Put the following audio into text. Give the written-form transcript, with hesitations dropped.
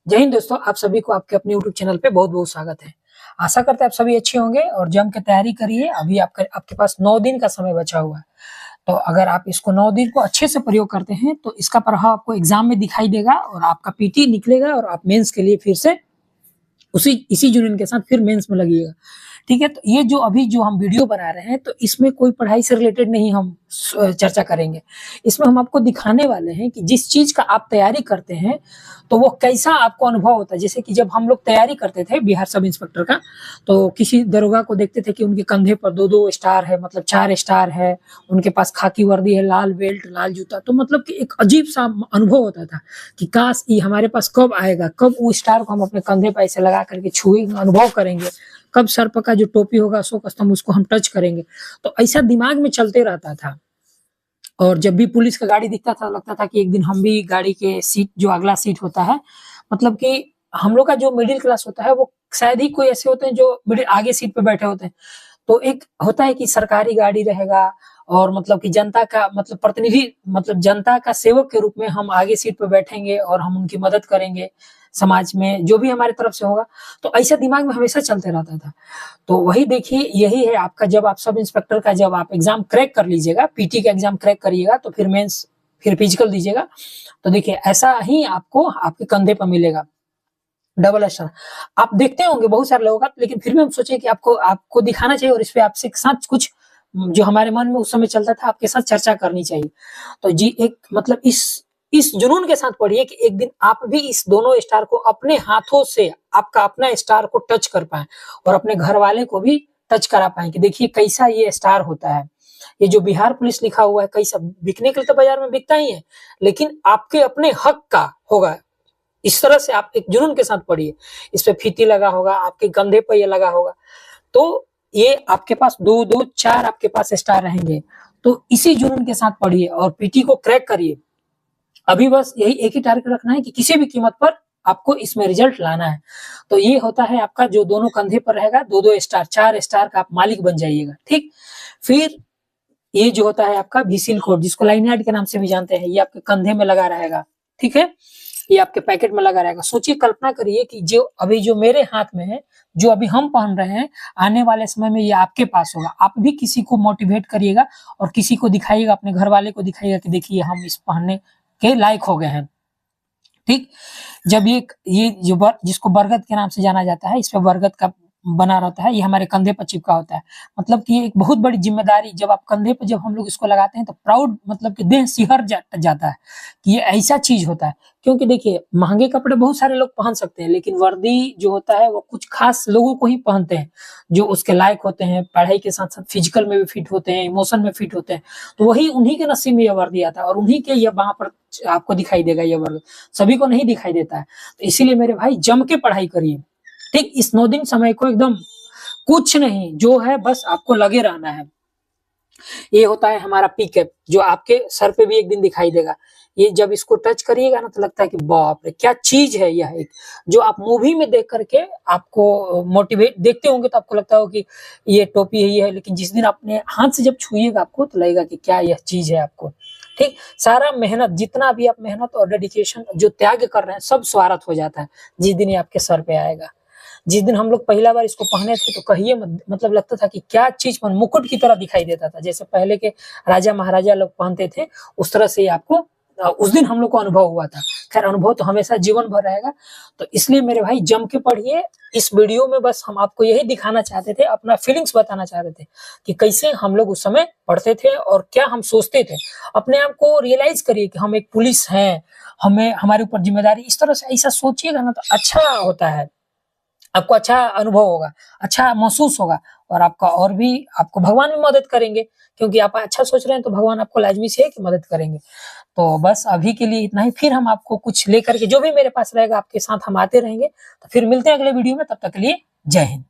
जय हिंद दोस्तों, आप सभी को आपके अपने यूट्यूब चैनल पे बहुत बहुत स्वागत है। आशा करते हैं आप सभी अच्छे होंगे और जम के तैयारी करिए। अभी आपके पास 9 दिन का समय बचा हुआ है, तो अगर आप इसको 9 दिन को अच्छे से प्रयोग करते हैं तो इसका प्रभाव आपको एग्जाम में दिखाई देगा और आपका पीटी निकलेगा और आप मेंस के लिए फिर से इसी जुनून के साथ फिर मेंस में लगिएगा। ठीक है, तो ये जो अभी जो हम वीडियो बना रहे हैं तो इसमें कोई पढ़ाई से रिलेटेड नहीं हम चर्चा करेंगे। इसमें हम आपको दिखाने वाले हैं कि जिस चीज का आप तैयारी करते हैं तो वो कैसा आपको अनुभव होता है। जैसे कि जब हम लोग तैयारी करते थे बिहार सब इंस्पेक्टर का, तो किसी दरोगा को देखते थे कि उनके कंधे पर 2-2 स्टार है, मतलब 4 स्टार है, उनके पास खाकी वर्दी है, लाल बेल्ट, लाल जूता, तो मतलब कि एक अजीब सा अनुभव होता था कि काश ये हमारे पास कब आएगा, कब वो स्टार को हम अपने कंधे पर ऐसे लगा करके छुएंगे, अनुभव करेंगे, कब सर पर का जो टोपी होगा अशोक स्तंभ उसको हम टच करेंगे। तो ऐसा दिमाग में चलते रहता था। और जब भी पुलिस का गाड़ी दिखता था लगता था कि एक दिन हम भी गाड़ी के सीट, जो अगला सीट होता है, मतलब कि हम लोग का जो मिडिल क्लास होता है वो शायद ही कोई ऐसे होते हैं जो मिडिल आगे सीट पे बैठे होते हैं। तो एक होता है कि सरकारी गाड़ी रहेगा और मतलब कि जनता का मतलब प्रतिनिधि, मतलब जनता का सेवक के रूप में हम आगे सीट पे बैठेंगे और हम उनकी मदद करेंगे समाज में जो भी हमारे तरफ से होगा। तो ऐसा दिमाग में हमेशा चलते रहता था। तो वही देखिए, यही है आपका, जब आप सब इंस्पेक्टर का जब आप एग्जाम क्रैक कर लीजिएगा, पीटी का एग्जाम क्रैक करिएगा तो फिर मेंस, फिर फिजिकल दीजिएगा, तो देखिए ऐसा ही आपको आपके कंधे पर मिलेगा डबल स्टार। आप देखते होंगे बहुत सारे लोगों का, लेकिन फिर भी हम सोचे कि आपको आपको दिखाना चाहिए और इस पे आपसे साथ कुछ जो हमारे मन में उस समय चलता था आपके साथ चर्चा करनी चाहिए। तो जी एक मतलब इस जुनून के साथ पढ़िए कि एक दिन आप भी इस दोनों स्टार को अपने हाथों से, आपका अपना स्टार को टच कर पाए और अपने घर वाले को भी टच करा पाए कि देखिए कैसा ये स्टार होता है। ये जो बिहार पुलिस लिखा हुआ है कैसा बिकने के लिए तो बाजार में बिकता ही है, लेकिन आपके अपने हक का होगा। इस तरह से आप एक जुनून के साथ पढ़िए। इस पे फीती लगा होगा, आपके कंधे पर ये लगा होगा, तो ये आपके पास 2-2-4 आपके पास स्टार रहेंगे। तो इसी जुनून के साथ पढ़िए और पीटी को क्रैक करिए। अभी बस यही एक ही टारगेट रखना है कि किसी भी कीमत पर आपको इसमें रिजल्ट लाना है। तो ये होता है आपका जो दोनों कंधे पर रहेगा, 2-2 स्टार, 4 स्टार का आप मालिक बन जाइएगा। ठीक, फिर ये जो होता है आपका व्हीसिल कोड, जिसको लाइनयार्ड के नाम से भी जानते हैं, ये आपके कंधे में लगा रहेगा। ठीक है, ये आपके पैकेट में लगा रहेगा। सोचिए, कल्पना करिए कि जो अभी जो मेरे हाथ में है, जो अभी हम पहन रहे हैं, आने वाले समय में ये आपके पास होगा। आप भी किसी को मोटिवेट करिएगा और किसी को दिखाइएगा, अपने घर वाले को दिखाइएगा कि देखिए हम इस पहनने के लायक हो गए हैं। ठीक, जब ये जो जिसको बरगद के नाम से जाना जाता है, इस पे बरगद का बना रहता है, ये हमारे कंधे पर चिपका होता है। मतलब कि एक बहुत बड़ी जिम्मेदारी, जब आप कंधे पे जब हम लोग इसको लगाते हैं तो प्राउड, मतलब कि देह सिहर जाता है कि ये ऐसा चीज होता है। क्योंकि देखिए महंगे कपड़े बहुत सारे लोग पहन सकते हैं, लेकिन वर्दी जो होता है वो कुछ खास लोगों को ही पहनते हैं जो उसके लायक होते हैं, पढ़ाई के साथ साथ फिजिकल में भी फिट होते हैं, इमोशन में फिट होते हैं। तो वही उन्हीं के नसीब में यह वर्दी आता है और उन्हीं के ये वहां पर आपको दिखाई देगा। ये वर्ग सभी को नहीं दिखाई देता है। तो इसीलिए मेरे भाई जम के पढ़ाई करिए। ठीक, इस 9 दिन समय को एकदम कुछ नहीं, जो है बस आपको लगे रहना है। ये होता है हमारा पी कैप, जो आपके सर पे भी एक दिन दिखाई देगा। ये जब इसको टच करिएगा ना तो लगता है कि बाप रे क्या चीज है। यह एक जो आप मूवी में देख करके आपको मोटिवेट देखते होंगे तो आपको लगता हो कि ये टोपी है, ये है, लेकिन जिस दिन अपने हाथ से जब छुएगा आपको तो लगेगा कि क्या यह चीज है आपको। ठीक, सारा मेहनत, जितना भी आप मेहनत और डेडिकेशन जो त्याग कर रहे हैं, सब स्वार्थ हो जाता है जिस दिन ये आपके सर पे आएगा। जिस दिन हम लोग पहला बार इसको पहने थे तो कहिए मतलब लगता था कि क्या चीज, मुकुट की तरह दिखाई देता था। जैसे पहले के राजा महाराजा लोग पहनते थे उस तरह से आपको उस दिन हम लोग को अनुभव हुआ था। खैर, अनुभव तो हमेशा जीवन भर रहेगा। तो इसलिए मेरे भाई जम के पढ़िए। इस वीडियो में बस हम आपको यही दिखाना चाहते थे, अपना फीलिंग्स बताना चाहते थे कि कैसे हम लोग उस समय पढ़ते थे और क्या हम सोचते थे। अपने आप को रियलाइज करिए कि हम एक पुलिस हैं, हमें हमारे ऊपर जिम्मेदारी, इस तरह से ऐसा सोचिएगा ना तो अच्छा होता है। आपको अच्छा अनुभव होगा, अच्छा महसूस होगा और आपका और भी आपको भगवान भी मदद करेंगे, क्योंकि आप अच्छा सोच रहे हैं तो भगवान आपको लाजमी से है कि मदद करेंगे। तो बस अभी के लिए इतना ही। फिर हम आपको कुछ लेकर के जो भी मेरे पास रहेगा आपके साथ हम आते रहेंगे। तो फिर मिलते हैं अगले वीडियो में, तब तक के लिए जय हिंद।